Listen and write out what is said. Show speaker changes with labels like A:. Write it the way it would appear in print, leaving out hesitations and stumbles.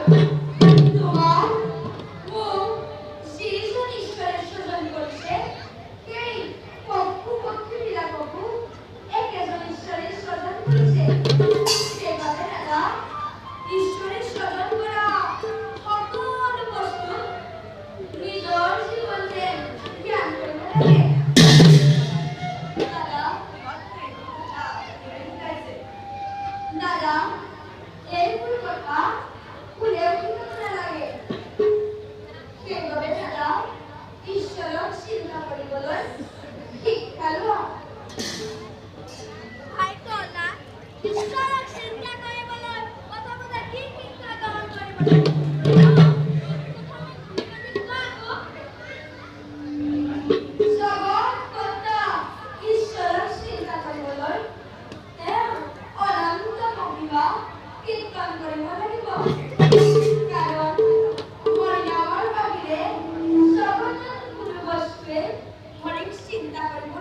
A: তোমার মুখ শ্রীজন ঈশ্বরের স্মরণ করছে কেই পক্ষু পক্ষে মিলা পক্ষু একজন ঈশ্বরের স্মরণ করছে সেভাবে দাদা ঈশ্বরের স্মরণ করা সকল বস্তু নিজের জীবনে জ্ঞান করতে লাগে দাদা এই ভুল কথা ভুলেও কিন্তু মনে লাগে সেইভাবে দাদা ঈশ্বরক চিন্তা কৰিবলৈ শিক্ষা লোৱা
B: হয়তো না ঈশ্বৰক চিন্তা কৰিবলৈ প্ৰথমতে কি শিক্ষা গ্ৰহণ কৰিব লাগে
A: জগত কৰ্তা ঈশ্বৰক চিন্তা কৰিবলৈ তেওঁ অনন্ত মহিমা কীৰ্তন কৰিব লাগিব কাৰণ হৰিনামৰ বাহিৰে জগতত কোনো বস্তুৱে হৰিক চিন্তা কৰিব